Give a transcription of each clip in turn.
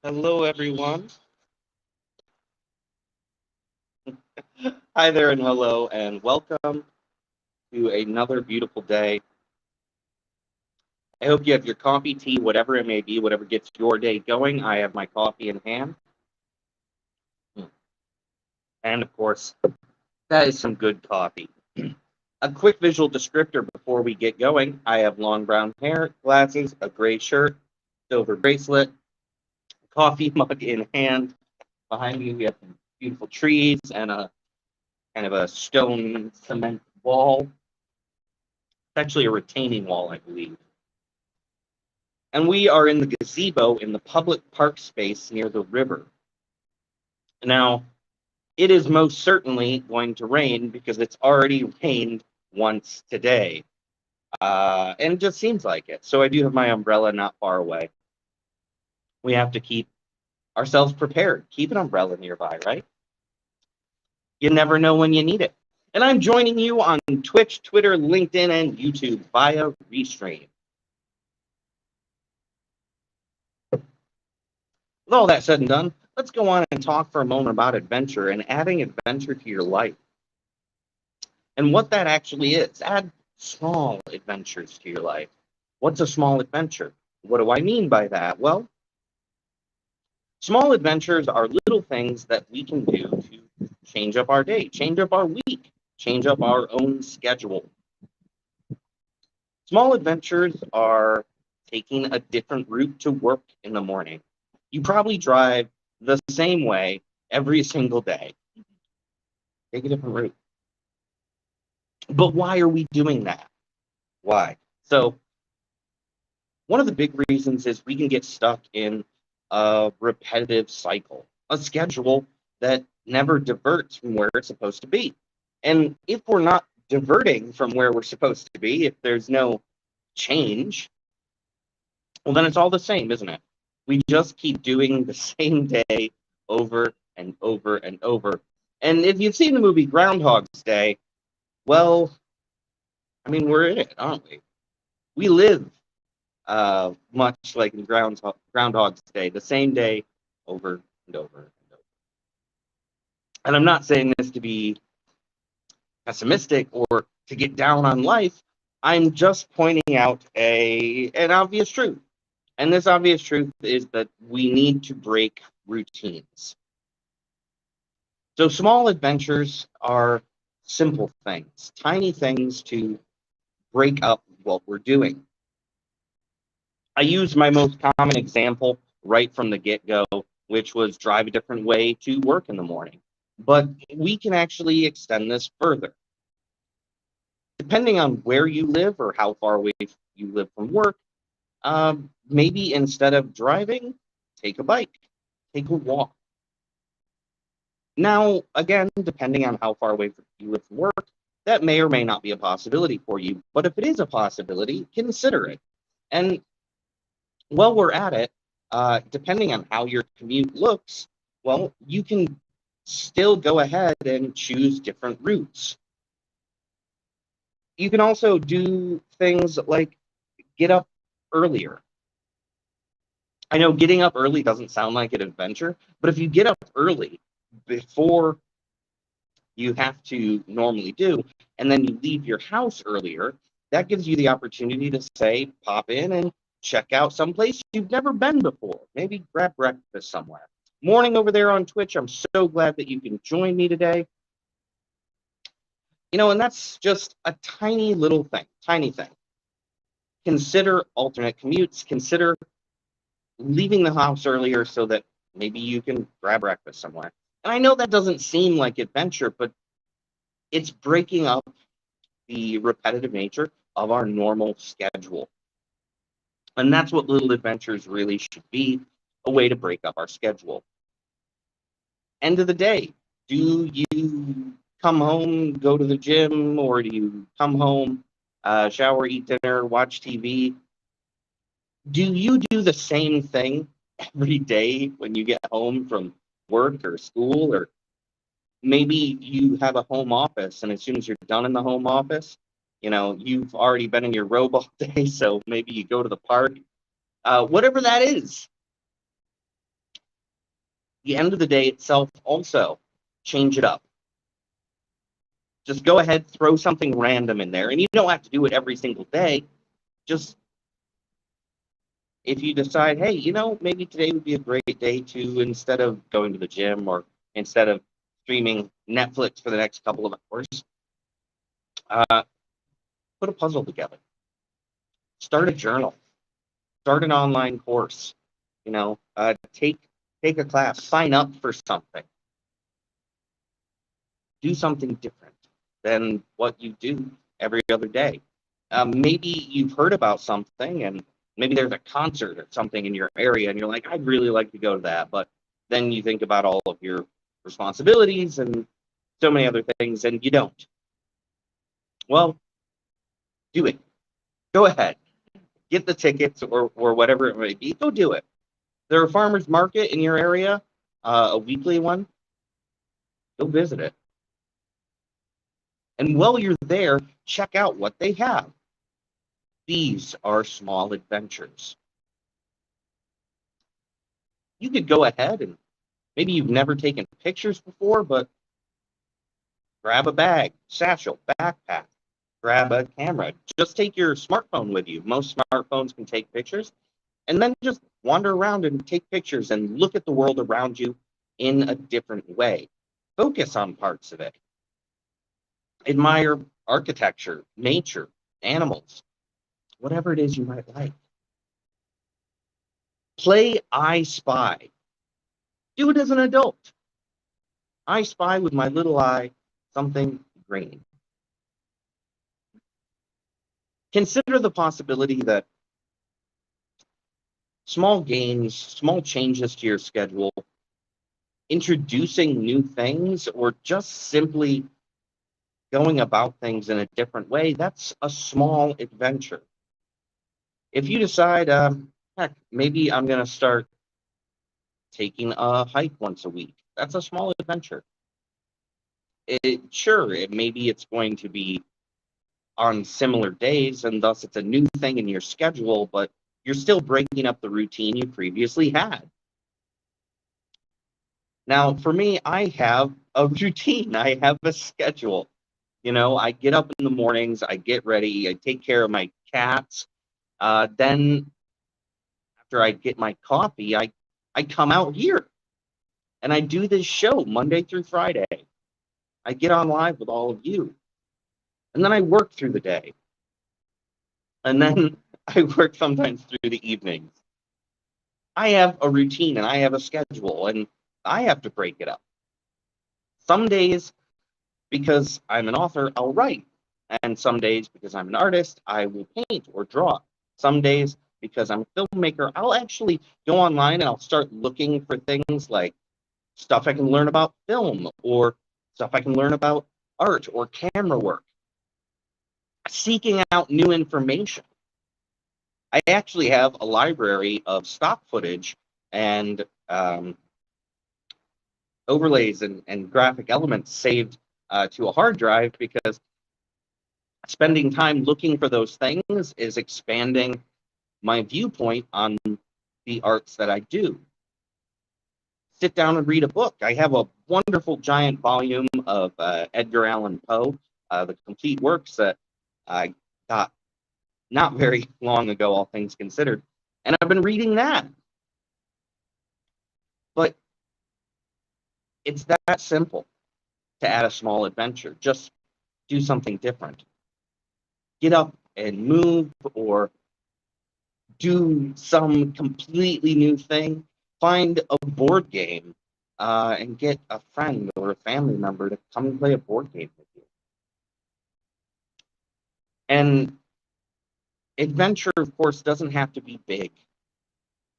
Hello, everyone. Hi there, and hello, and welcome to another beautiful day. I hope you have your coffee, tea, whatever it may be, whatever gets your day going. I have my coffee in hand. And of course, that is some good coffee. A quick visual descriptor before we get going. I have long brown hair, glasses, a gray shirt, silver bracelet, coffee mug in hand. Behind me, we have some beautiful trees and a kind of a stone cement wall. It's actually a retaining wall, I believe. And we are in the gazebo in the public park space near the river. Now, it is most certainly going to rain because it's already rained once today. And it just seems like it. So I do have my umbrella not far away. We have to keep ourselves prepared. Keep an umbrella nearby, right? You never know when you need it. And I'm joining you on Twitch, Twitter, LinkedIn, and YouTube via Restream. With all that said and done, let's go on and talk for a moment about adventure and adding adventure to your life. And what that actually is. Add small adventures to your life. What's a small adventure? What do I mean by that? Well, small adventures are little things that we can do to change up our day, change up our week, change up our own schedule. Small adventures are taking a different route to work in the morning. You probably drive the same way every single day. Take a different route. But why are we doing that? Why? So, one of the big reasons is we can get stuck in a repetitive cycle, a schedule that never diverts from where it's supposed to be. And if we're not diverting from where we're supposed to be, if there's no change, well, then it's all the same, isn't it? We just keep doing the same day over and over and over. And if you've seen the movie Groundhog's Day, well, I mean, we're in it, aren't we? We live much like in Groundhog's Day, the same day over and over and over. And I'm not saying this to be pessimistic or to get down on life. I'm just pointing out an obvious truth. And this obvious truth is that we need to break routines. So small adventures are simple things, tiny things to break up what we're doing. I used my most common example right from the get-go, which was drive a different way to work in the morning. But we can actually extend this further. Depending on where you live or how far away you live from work, maybe instead of driving, take a bike, take a walk. Now, again, depending on how far away you live from work, that may or may not be a possibility for you. But if it is a possibility, consider it. And while we're at it, depending on how your commute looks, well, you can still go ahead and choose different routes. You can also do things like get up earlier. I know getting up early doesn't sound like an adventure, but if you get up early before you have to normally do, and then you leave your house earlier, that gives you the opportunity to say, pop in and check out someplace you've never been before. Maybe grab breakfast somewhere. Morning over there on Twitch. I'm so glad that you can join me today. And that's just a tiny little thing, tiny thing. Consider alternate commutes. Consider leaving the house earlier so that maybe you can grab breakfast somewhere. And I know that doesn't seem like adventure, but it's breaking up the repetitive nature of our normal schedule. And that's what little adventures really should be, a way to break up our schedule. End of the day, do you come home, go to the gym, or do you come home, shower, eat dinner, watch TV? Do you do the same thing every day when you get home from work or school? Or maybe you have a home office, and as soon as you're done in the home office, you've already been in your robe all day, so maybe you go to the park. Whatever that is, The end of the day itself also, change it up. Just go ahead, throw something random in there, and you don't have to do it every single day. Just if you decide, hey, maybe today would be a great day to, instead of going to the gym or instead of streaming Netflix for the next couple of hours, uh, put a puzzle together. Start a journal. Start an online course. Take a class. Sign up for something. Do something different than what you do every other day. Maybe you've heard about something and maybe there's a concert or something in your area and you're like, I'd really like to go to that. But then you think about all of your responsibilities and so many other things and you don't. Well, do it. Go ahead. Get the tickets or whatever it may be. Go do it. There a farmer's market in your area, a weekly one. Go visit it. And while you're there, check out what they have. These are small adventures. You could go ahead and maybe you've never taken pictures before, but grab a bag, satchel, backpack, grab a camera. Just take your smartphone with you. Most smartphones can take pictures. And then just wander around and take pictures and look at the world around you in a different way. Focus on parts of it. Admire architecture, nature, animals, whatever it is you might like. Play I Spy. Do it as an adult. I spy with my little eye something green. Consider the possibility that small gains, small changes to your schedule, introducing new things, or just simply going about things in a different way, that's a small adventure. If you decide, heck, maybe I'm going to start taking a hike once a week, that's a small adventure. Maybe it's going to be on similar days, and thus it's a new thing in your schedule, but you're still breaking up the routine you previously had. Now, for me, I have a routine. I have a schedule. I get up in the mornings, I get ready, I take care of my cats. Then after I get my coffee, I come out here and I do this show Monday through Friday. I get on live with all of you. And then I work through the day. And then I work sometimes through the evenings. I have a routine and I have a schedule and I have to break it up. Some days, because I'm an author, I'll write. And some days, because I'm an artist, I will paint or draw. Some days, because I'm a filmmaker, I'll actually go online and I'll start looking for things like stuff I can learn about film or stuff I can learn about art or camera work. Seeking out new information. I actually have a library of stock footage and overlays and graphic elements saved to a hard drive because spending time looking for those things is expanding my viewpoint on the arts that I do. Sit down and read a book. I have a wonderful giant volume of Edgar Allan Poe, the complete works that I got not very long ago, all things considered. And I've been reading that. But it's that simple to add a small adventure. Just do something different. Get up and move or do some completely new thing. Find a board game and get a friend or a family member to come and play a board game with you. And adventure, of course, doesn't have to be big.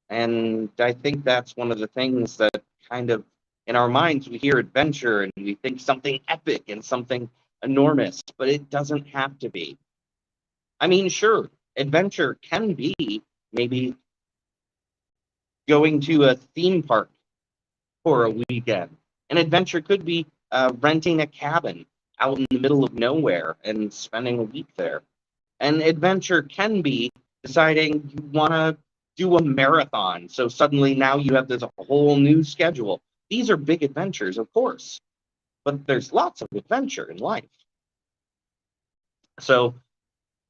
And I think that's one of the things that kind of, in our minds, we hear adventure and we think something epic and something enormous, but it doesn't have to be. I mean, sure, adventure can be maybe going to a theme park for a weekend. An adventure could be renting a cabin out in the middle of nowhere and spending a week there. An adventure can be deciding you want to do a marathon. So suddenly now you have this whole new schedule These are big adventures, of course, but there's lots of adventure in life. So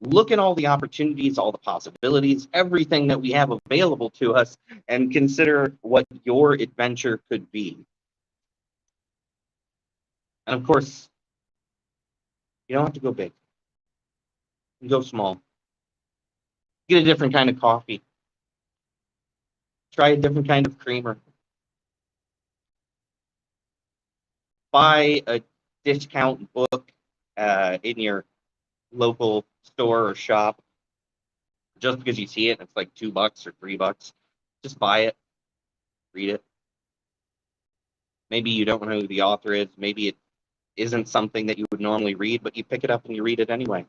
look at all the opportunities, all the possibilities, everything that we have available to us, and consider what your adventure could be. And of course, you don't have to go big. You can go small. Get a different kind of coffee. Try a different kind of creamer. Buy a discount book in your local store or shop. Just because you see it, it's like $2 or $3. Just buy it, read it. Maybe you don't know who the author is. Maybe it isn't something that you would normally read, but you pick it up and you read it anyway.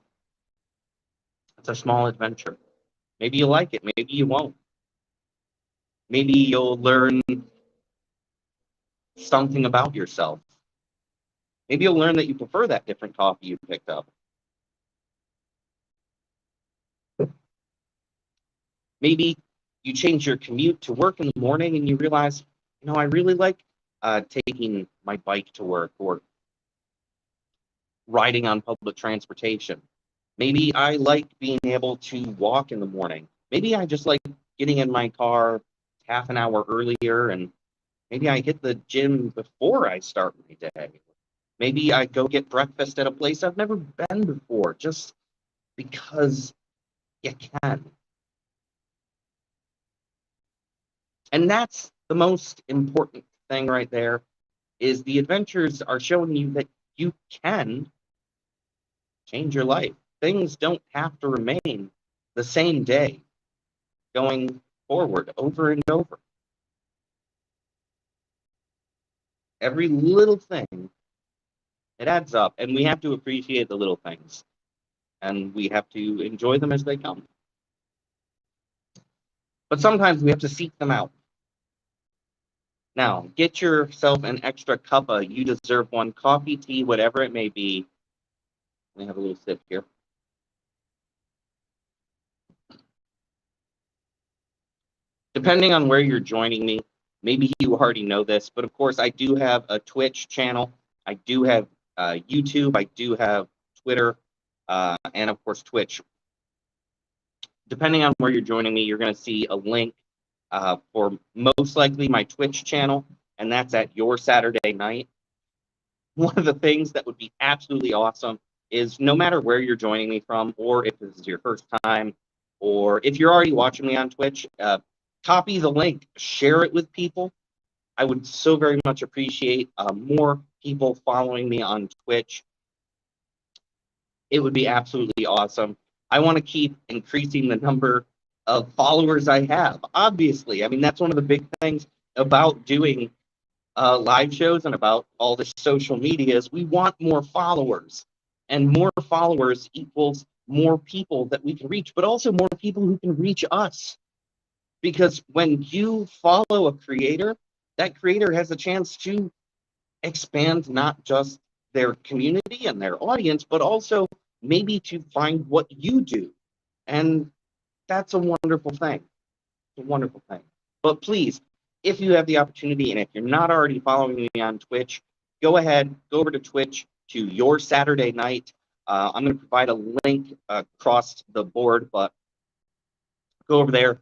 It's a small adventure. Maybe you like it. Maybe you won't. Maybe you'll learn something about yourself. Maybe you'll learn that you prefer that different coffee you picked up. Maybe you change your commute to work in the morning and you realize, I really like taking my bike to work or riding on public transportation. Maybe I like being able to walk in the morning. Maybe I just like getting in my car half an hour earlier, and maybe I hit the gym before I start my day. Maybe I go get breakfast at a place I've never been before, just because you can. And that's the most important thing right there, is the adventures are showing you that you can change your life. Things don't have to remain the same day going forward over and over. Every little thing, it adds up, and we have to appreciate the little things, and we have to enjoy them as they come. But sometimes we have to seek them out. Now, get yourself an extra cuppa. You deserve one. Coffee, tea, whatever it may be. Let me have a little sip here. Depending on where you're joining me, maybe you already know this, but of course I do have a Twitch channel. I do have YouTube. I do have Twitter, and of course Twitch. Depending on where you're joining me, you're going to see a link for most likely my Twitch channel, and that's at Your Saturday Night. One of the things that would be absolutely awesome is, no matter where you're joining me from, or if this is your first time, or if you're already watching me on Twitch, copy the link, share it with people. I would so very much appreciate more people following me on Twitch. It would be absolutely awesome. I want to keep increasing the number of followers I have. Obviously, I mean, that's one of the big things about doing live shows and about all the social media is we want more followers, and more followers equals more people that we can reach, but also more people who can reach us. Because when you follow a creator, that creator has a chance to expand not just their community and their audience, but also maybe to find what you do. And that's a wonderful thing. It's a wonderful thing. But please, if you have the opportunity, and if you're not already following me on Twitch, go ahead, go over to Twitch to Your Saturday Night. I'm going to provide a link across the board, but go over there,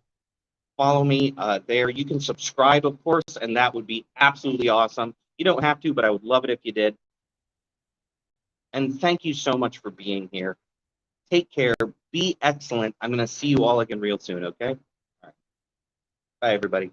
follow me there. You can subscribe, of course, and that would be absolutely awesome. You don't have to, but I would love it if you did. And thank you so much for being here. Take care. Be excellent. I'm going to see you all again real soon, okay? All right. Bye, everybody.